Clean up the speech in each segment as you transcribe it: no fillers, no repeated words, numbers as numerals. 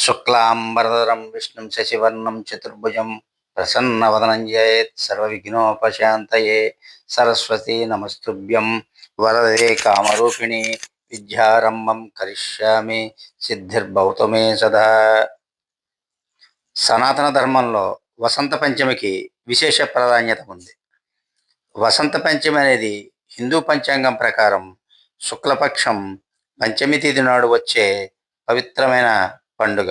శుక్లాంబరధరం విష్ణుం శశివర్ణం చతుర్భుజం ప్రసన్నవదనం ధ్యాయేత్ సర్వవిఘ్నోపశాంతయే. సరస్వతీ నమస్తుభ్యం వరదే కామరూపిణి విద్యారంభం కరిష్యామి సిద్ధిర్భవతు మే సదా. సనాతన ధర్మంలో వసంత పంచమికి విశేష ప్రాధాన్యత ఉంది. వసంత పంచమి అనేది హిందూ పంచాంగం ప్రకారం శుక్లపక్షం పంచమి తిథి నాడు వచ్చే పవిత్రమైన పండుగ.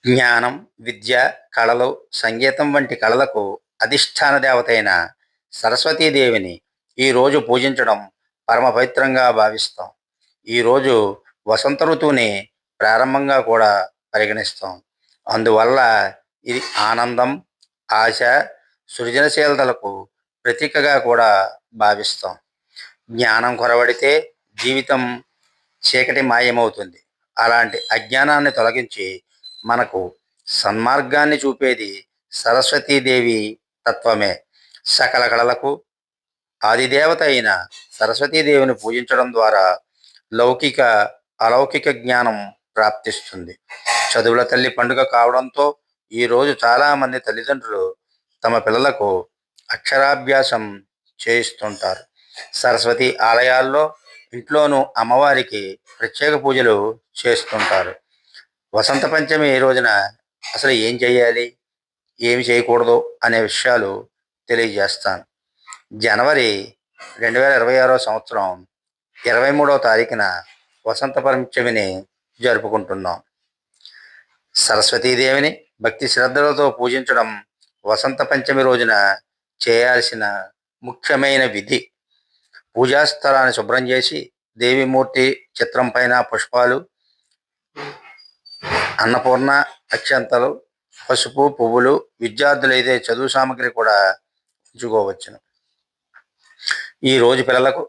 జ్ఞానం, విద్య, కళలు, సంగీతం వంటి కళలకు అధిష్టాన దేవత అయిన సరస్వతీదేవిని ఈరోజు పూజించడం పరమ పవిత్రంగా భావిస్తాం. ఈరోజు వసంత ఋతువుని ప్రారంభంగా కూడా పరిగణిస్తాం. అందువల్ల ఇది ఆనందం, ఆశ, సృజనశీలతలకు ప్రతీకగా కూడా భావిస్తాం. జ్ఞానం కొరవడితే జీవితం చీకటి మాయమవుతుంది. అలాంటి అజ్ఞానాన్ని తొలగించి మనకు సన్మార్గాన్ని చూపేది సరస్వతీదేవి తత్వమే. సకల కళలకు ఆదిదేవత అయిన సరస్వతీదేవిని పూజించడం ద్వారా లౌకిక అలౌకిక జ్ఞానం ప్రాప్తిస్తుంది. చదువుల తల్లి పండుగ కావడంతో ఈరోజు చాలామంది తల్లిదండ్రులు తమ పిల్లలకు అక్షరాభ్యాసం చేయిస్తుంటారు. సరస్వతి ఆలయాల్లో, ఇంట్లోనూ అమ్మవారికి ప్రత్యేక పూజలు చేస్తుంటారు. వసంత పంచమి ఈ రోజున అసలు ఏం చేయాలి, ఏమి చేయకూడదు అనే విషయాలు తెలియజేస్తాను. జనవరి 2026 సంవత్సరం 23వ తారీఖున వసంత పంచమిని జరుపుకుంటున్నాం. సరస్వతీదేవిని భక్తి శ్రద్ధలతో పూజించడం వసంత పంచమి రోజున చేయాల్సిన ముఖ్యమైన విధి. పూజాస్థలాన్ని శుభ్రం చేసి దేవిమూర్తి చిత్రం పైన పుష్పాలు, అన్నపూర్ణ, అక్షంతలు, పసుపు, పువ్వులు, విద్యార్థులైతే చదువు సామగ్రి కూడా ఉంచుకోవచ్చును. ఈరోజు పిల్లలకు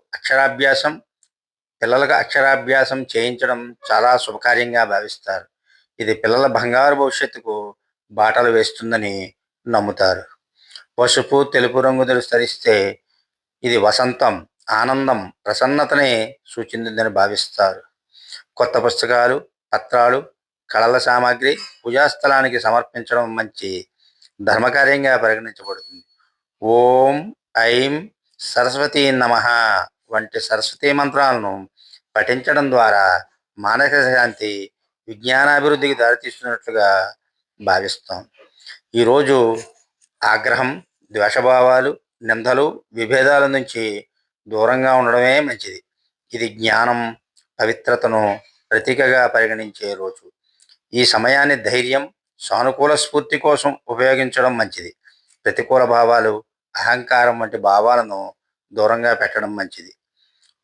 అక్షరాభ్యాసం చేయించడం చాలా శుభకార్యంగా భావిస్తారు. ఇది పిల్లల బంగారు భవిష్యత్తుకు బాటలు వేస్తుందని నమ్ముతారు. పసుపు, తెలుపు రంగు ధరిస్తే ఇది వసంతం, ఆనందం, ప్రసన్నతని సూచించిందని భావిస్తారు. కొత్త పుస్తకాలు, పత్రాలు, కళల సామాగ్రి పూజాస్థలానికి సమర్పించడం మంచి ధర్మకార్యంగా పరిగణించబడుతుంది. ఓం ఐం సరస్వతీ నమః వంటి సరస్వతీ మంత్రాలను పఠించడం ద్వారా మానసిక శాంతి, విజ్ఞానాభివృద్ధికి దారితీస్తున్నట్లుగా భావిస్తాం. ఈరోజు ఆగ్రహం, ద్వేషభావాలు, నిందలు, విభేదాల నుంచి దూరంగా ఉండడమే మంచిది. ఇది జ్ఞానం, పవిత్రతను ప్రతీకగా పరిగణించే రోజు. ఈ సమయాన్ని ధైర్యం, సానుకూల స్ఫూర్తి కోసం ఉపయోగించడం మంచిది. ప్రతికూల భావాలు, అహంకారం వంటి భావాలను దూరంగా పెట్టడం మంచిది.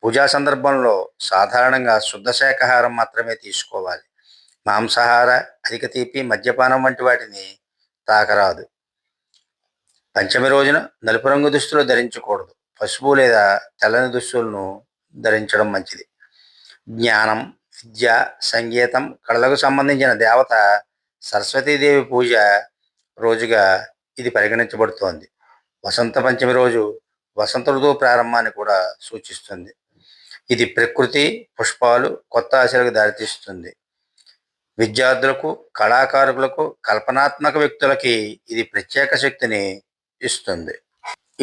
పూజా సందర్భంలో సాధారణంగా శుద్ధ శాకాహారం మాత్రమే తీసుకోవాలి. మాంసాహార, అధిక తీపి, మద్యపానం వంటి వాటిని తాకరాదు. పంచమి రోజున నలుపు రంగు దుస్తులు ధరించకూడదు. పసుపు లేదా తెల్లని దుస్తులను ధరించడం మంచిది. జ్ఞానం, విద్య, సంగీతం, కళలకు సంబంధించిన దేవత సరస్వతీదేవి పూజ రోజుగా ఇది పరిగణించబడుతోంది. వసంత పంచమి రోజు వసంత ఋతువు ప్రారంభాన్ని కూడా సూచిస్తుంది. ఇది ప్రకృతి, పుష్పాలు, కొత్త ఆశలకు దారితీస్తుంది. విద్యార్థులకు, కళాకారులకు, కల్పనాత్మక వ్యక్తులకి ఇది ప్రత్యేక శక్తిని ఇస్తుంది.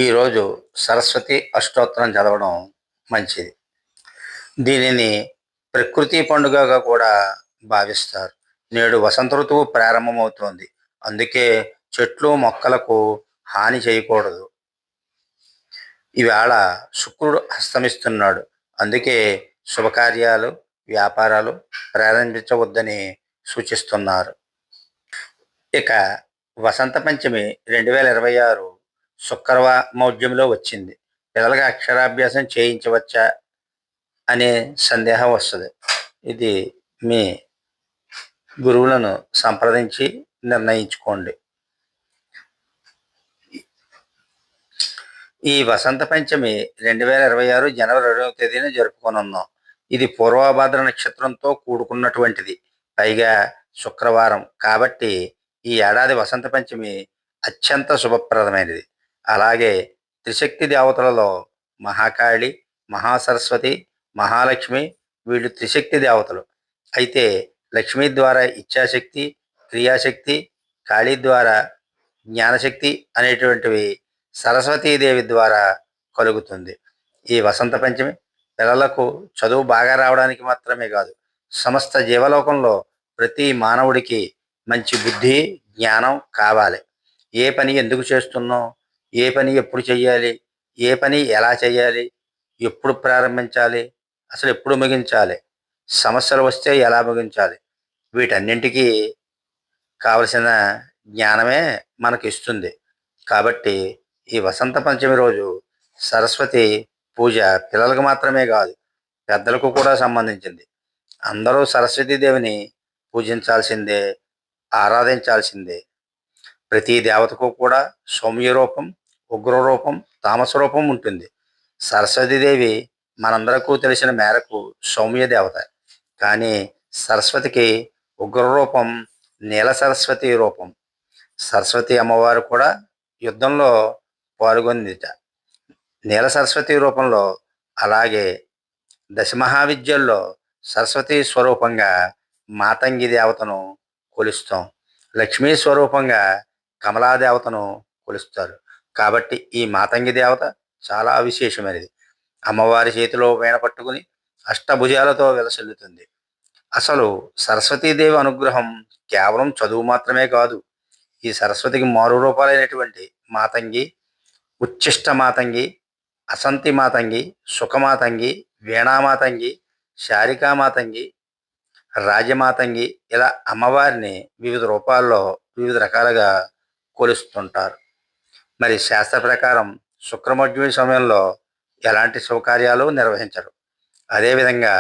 ఈరోజు సరస్వతి అష్టోత్తరం చదవడం మంచిది. దీనిని ప్రకృతి పండుగగా కూడా భావిస్తారు. నేడు వసంత ఋతువు ప్రారంభమవుతోంది. అందుకే చెట్లు, మొక్కలకు హాని చేయకూడదు. ఈవేళ శుక్రుడు అస్తమిస్తున్నాడు. అందుకే శుభకార్యాలు, వ్యాపారాలు ప్రారంభించవద్దని సూచిస్తున్నారు. ఇక వసంత పంచమి 2026 శుక్రవారం వచ్చింది. పిల్లలకి అక్షరాభ్యాసం చేయించవచ్చా అనే సందేహం వస్తుంది. ఇది మీ గురువులను సంప్రదించి నిర్ణయించుకోండి. ఈ వసంత పంచమి 2026 జనవరి 2వ తేదీన జరుపుకొనున్నాం. ఇది పూర్వభాద్ర నక్షత్రంతో కూడుకున్నటువంటిది. పైగా శుక్రవారం కాబట్టి ఈ ఏడాది వసంత పంచమి అత్యంత శుభప్రదమైనది. అలాగే త్రిశక్తి దేవతలలో మహాకాళి, మహాసరస్వతి, మహాలక్ష్మి వీళ్ళు త్రిశక్తి దేవతలు. అయితే లక్ష్మీ ద్వారా ఇచ్ఛాశక్తి, క్రియాశక్తి, కాళీ ద్వారా జ్ఞానశక్తి అనేటువంటివి సరస్వతీదేవి ద్వారా కలుగుతుంది. ఈ వసంత పంచమి పిల్లలకు చదువు బాగా రావడానికి మాత్రమే కాదు, సమస్త జీవలోకంలో ప్రతి మానవుడికి మంచి బుద్ధి, జ్ఞానం కావాలి. ఏ పని ఎందుకు చేస్తున్నాం, ఏ పని ఎప్పుడు చెయ్యాలి, ఏ పని ఎలా చేయాలి, ఎప్పుడు ప్రారంభించాలి, అసలు ఎప్పుడు ముగించాలి, సమస్యలు వస్తే ఎలా ముగించాలి, వీటన్నింటికీ కావలసిన జ్ఞానమే మనకి ఇస్తుంది. కాబట్టి ఈ వసంత పంచమి రోజు సరస్వతి పూజ పిల్లలకు మాత్రమే కాదు, పెద్దలకు కూడా సంబంధించింది. అందరూ సరస్వతీదేవిని పూజించాల్సిందే, ఆరాధించాల్సిందే. ప్రతి దేవతకు కూడా సౌమ్య రూపం, ఉగ్ర రూపం, తామస రూపం ఉంటుంది. సరస్వతీదేవి మనందరకు తెలిసిన మేరకు సౌమ్య దేవత, కానీ సరస్వతికి ఉగ్ర రూపం, నీల సరస్వతి రూపం. సరస్వతి అమ్మవారు కూడా యుద్ధంలో పాల్గొందిట నీల సరస్వతి రూపంలో. అలాగే దశమహావిద్యల్లో సరస్వతి స్వరూపంగా మాతంగి దేవతను కొలుస్తాం. లక్ష్మీ స్వరూపంగా కమలాదేవతను కొలుస్తారు. కాబట్టి ఈ మాతంగి దేవత చాలా విశేషమైనది. అమ్మవారి చేతిలో వీణ పట్టుకుని అష్టభుజాలతో విలసిల్లుతుంది. అసలు సరస్వతీదేవి అనుగ్రహం కేవలం చదువు మాత్రమే కాదు. ఈ సరస్వతికి మారు రూపాలైనటువంటి మాతంగి, ఉచ్ఛిష్ట మాతంగి, అసంతి మాతంగి, సుఖమాతంగి, వీణామాతంగి, శారికామాతంగి, రాజమాతంగి, ఇలా అమ్మవారిని వివిధ రూపాల్లో వివిధ రకాలుగా కొలుస్తుంటారు. మరి శాస్త్ర ప్రకారం శుక్రమధ్యమి సమయంలో ఎలాంటి శుభకార్యాలు నిర్వహించరు. అదేవిధంగా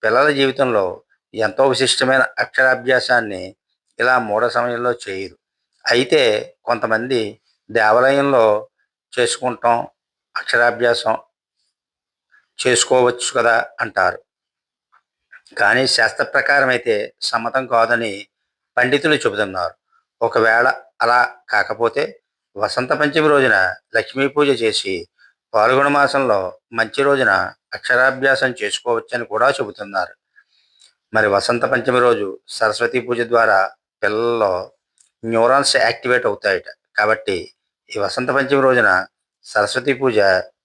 పిల్లల జీవితంలో ఎంతో విశిష్టమైన అక్షరాభ్యాసాన్ని ఇలా మూఢ సమయంలో చేయరు. అయితే కొంతమంది దేవాలయంలో చేసుకుంటాం, అక్షరాభ్యాసం చేసుకోవచ్చు కదా అంటారు. కానీ శాస్త్ర ప్రకారం అయితే సమ్మతం కాదని పండితులు చెబుతున్నారు. ఒకవేళ అలా కాకపోతే వసంత పంచమి రోజున లక్ష్మీ పూజ చేసి పాల్గొన మాసంలో మంచి రోజున అక్షరాభ్యాసం చేసుకోవచ్చని కూడా చెబుతున్నారు. మరి వసంత పంచమి రోజు సరస్వతి పూజ ద్వారా పిల్లల్లో న్యూరాన్స్ యాక్టివేట్ అవుతాయట. కాబట్టి ఈ వసంత పంచమి రోజున సరస్వతి పూజ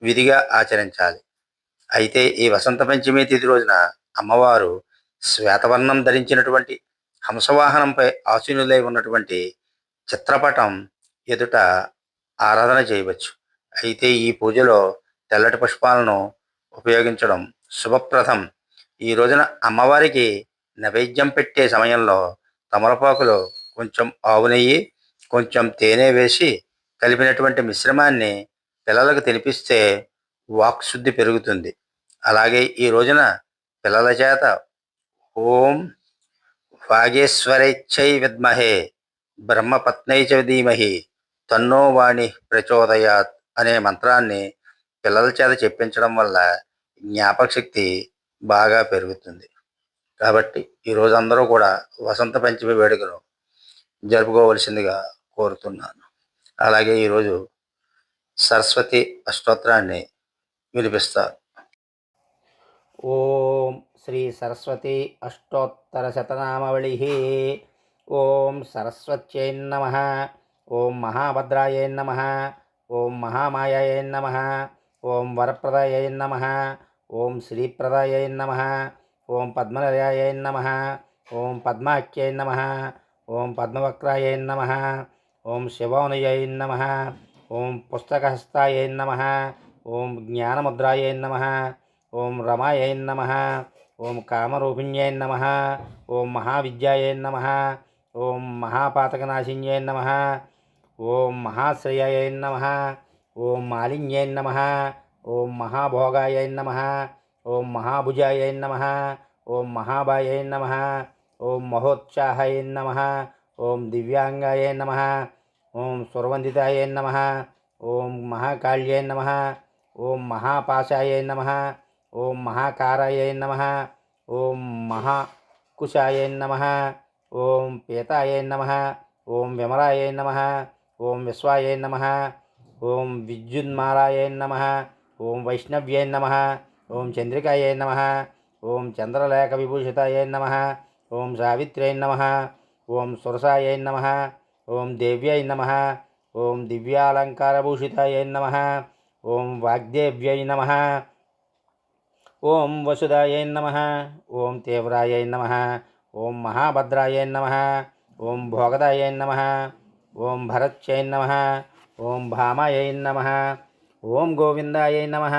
విధిగా ఆచరించాలి. అయితే ఈ వసంత పంచమి తిథి రోజున అమ్మవారు శ్వేతవర్ణం ధరించినటువంటి హంసవాహనంపై ఆసీనులై ఉన్నటువంటి చిత్రపటం ఎదుట ఆరాధన చేయవచ్చు. అయితే ఈ పూజలో తెల్లటి పుష్పాలను ఉపయోగించడం శుభప్రదం. ఈ రోజున అమ్మవారికి నైవేద్యం పెట్టే సమయంలో తమలపాకులో కొంచెం ఆవు నెయ్యి, కొంచెం తేనె వేసి కలిపినటువంటి మిశ్రమాన్ని పిల్లలకు తినిపిస్తే వాక్శుద్ధి పెరుగుతుంది. అలాగే ఈ రోజున పిల్లల చేత ఓం వాగేశ్వరైచ్చై విద్మహే బ్రహ్మపత్నై చ ధీమహి తన్నో వాణి ప్రచోదయాత్ అనే మంత్రాన్ని పిల్లల చేత చెప్పించడం వల్ల జ్ఞాపక శక్తి బాగా పెరుగుతుంది. కాబట్టి ఈరోజు అందరూ కూడా వసంత పంచమి వేడుకను జరుపుకోవలసిందిగా కోరుతున్నాను. అలాగే ఈరోజు సరస్వతి అష్టోత్తరాన్ని వినిపిస్తారు. ఓం శ్రీ సరస్వతి అష్టోత్తర శతనామవళి. ఓం సరస్వత్యై నమః. ఓం మహాభద్రాయై నమః. ఓం మహామాయాయై నమః. ఓం వరప్రదాయై నమః. ఓం శ్రీప్రదాయై నమః. ఓం పద్మనిలయాయై నమః. ఓం పద్మాఖ్యై నమః. ఓం పద్మవక్రాయై నమః. ఓం శివోనయై నమః. ఓం పుస్తకహస్తాయై నమః. ఓం జ్ఞానముద్రాయై నమః. ఓం రమాయై నమః. ఓం కామరూపిణ్యై నమః. ఓం మహావిద్యాయై నమః. ఓం మహాపాతకనాశిన్యై నమః. ఓం మహాశ్రేయాయై నమః. ఓం మాలిన్యై నమః. ఓం మహాభోగాయై నమః. ఓం మహాభుజాయై నమః. ఓం మహాబాయై నమః. ఓం మహోత్సాహాయై నమః. ఓం దివ్యాంగాయై నమః. ఓం సురవందితాయై నమః. ఓం మహాకాళ్యై నమః. ఓం మహాపాశాయై నమః. ఓం మహాకారాయై నమః. ఓం మహాకుశాయై నమః. ఓం పీతాయై నమః. ఓం విమలాయై నమః. ఓం విశ్వాయై నమః. ఓం విద్యున్మాలాయై నమః. ఓం వైష్ణవ్యై నమః. ఓం చంద్రికాయై నమః. ఓం చంద్రలేఖ విభూషితాయై నమః. ఓం సావిత్ర్యై నమః. ఓం సురసాయై నమః. ఓం దేవ్యై నమః. ఓం దివ్యాలంకారభూషితాయై నమః. ఓం వాగ్దేవ్యై నమః. ఓం వసుదాయై నమః. ఓం తీవ్రాయై నమః. ఓం మహాభద్రాయై నమః. ఓం భోగదాయై నమః. ఓం భరత్యై నమః. ఓం భామాయై నమః. ఓం గోవిందాయై నమః.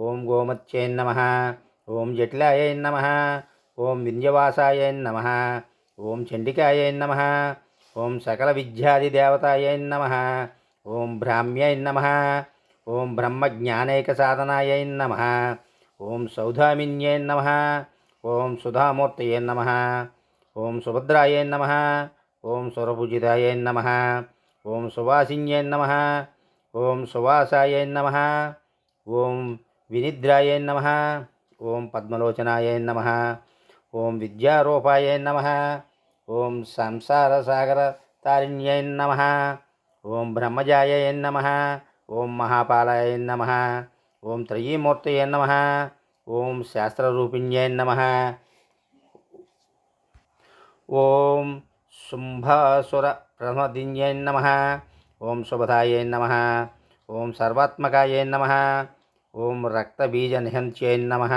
ఓం గోమత్యై నమః. ఓం జటిలాయై నమః. ఓం వింధ్యవాసాయై నమః. ఓం చండికాయై నమః. ఓం సకల విద్యాదిదేవతాయై నమః. ఓం బ్రాహ్మ్యై నమః. ఓం బ్రహ్మజ్ఞానైకసాధనాయై నమః. ఓం సౌధామిన్యై నమః. ఓం సుధామూర్తయే నమః. ఓం సుభద్రాయై నమః. ఓం సురభుజితాయై నమః. ఓం సువాసిన్యై నమః. ఓం సువాసాయై నమః. ఓం వినిద్రాయై నమః. ఓం పద్మలోచనాయై నమః. ఓం విద్యారూపాయై నమః. ఓం సంసారసాగరతారిణ్యై నమః. ఓం బ్రహ్మజాయై నమః. ఓం మహాపాలాయ నమః. ఓం త్రయీమూర్తయే నమః. ఓం శాస్త్రరూపిణ్యై నమః. ఓం శుంభాసురప్రమదిన్యై నమః. ఓం శుభదాయై నమః. ఓం సర్వాత్మకాయై నమః. ఓం రక్తబీజనిహంత్యై నమః.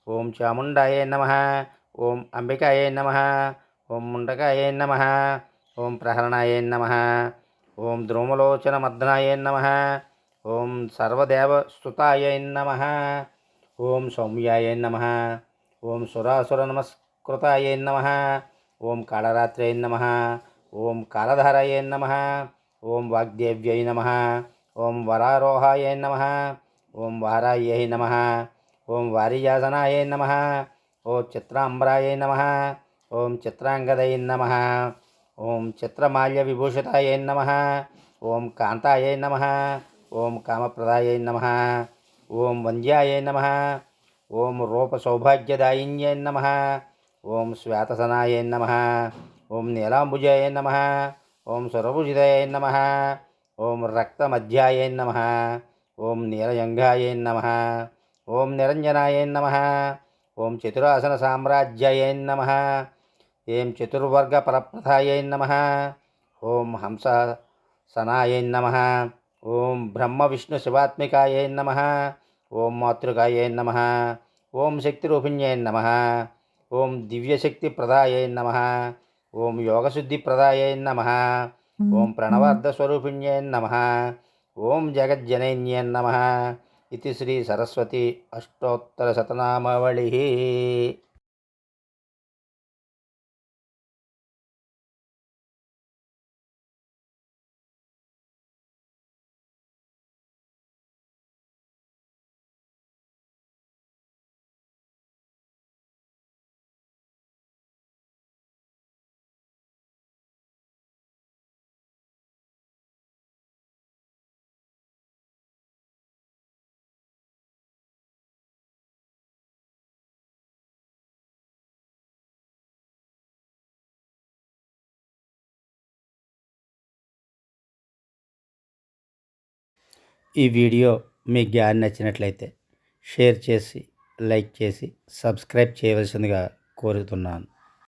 ఓం చాముండాయై నమః. ఓం అంబికాయై నమః. ఓం ముండకాయై నమః. ఓం ప్రహరణాయై నమః. ఓం ద్రోమలోచనమర్దనాయై నమః. ఓం సర్వదేవస్తుతాయై నమః. ఓం సౌమ్యాయై నమః. ఓం సురాసురనమస్కృతాయై నమః. ఓం కాళరాత్రై నమః. ఓం కాలధారాయై నమః. ఓం వాగ్దేవ్యై నమః. ఓం వరారోహాయై నమః. ఓం వారాయై నమః. ఓం వారియాసనాయై నమః. ఓం చిత్రాంబరాయై నమః. ఓం చిత్రాంగదై నమః. ఓం చిత్రమాల్యవిభూషితాయై నమః. ఓం కాంతాయై నమః. ఓం కామప్రదాయై నమః. ఓం వంద్యాయై నమః. ఓం రూపసౌభాగ్యదాయిన్యై నమః. ఓం శ్వేతసనాయై నమః. ఓం నీలాంబుజాయై నమః. ఓం సురభుజితాయై నమః. ఓం రక్తమధ్యాయై నమః. ఓం నీలయంఘాయై నమః. ఓం నిరంజనాయై నమః. ఓం చతురాసన సామ్రాజ్యాయై నమః. ఏం చతుర్వర్గపరప్రథాయై నమః. ఓం హంససనాయై నమః. ఓం బ్రహ్మ విష్ణు శివాత్మికాయై నమః. ఓం మాతృకాయై నమః. ఓం శక్తిరూపిణ్యై నమః. ఓం దివ్యశక్తిప్రదాయై నమః. ఓం యోగశుద్ధిప్రదాయై నమః. ఓం ప్రణవార్ధస్వరూపిణ్యై నమః. ఓం జగజ్జనైన్యై నమః. ఇది శ్రీ సరస్వతి అష్టోత్తరశతనామావళి. ఈ వీడియో మీ జ్ఞానం నచ్చినట్లయితే షేర్ చేసి లైక్ చేసి సబ్స్క్రైబ్ చేయవలసిందిగా కోరుతున్నాను.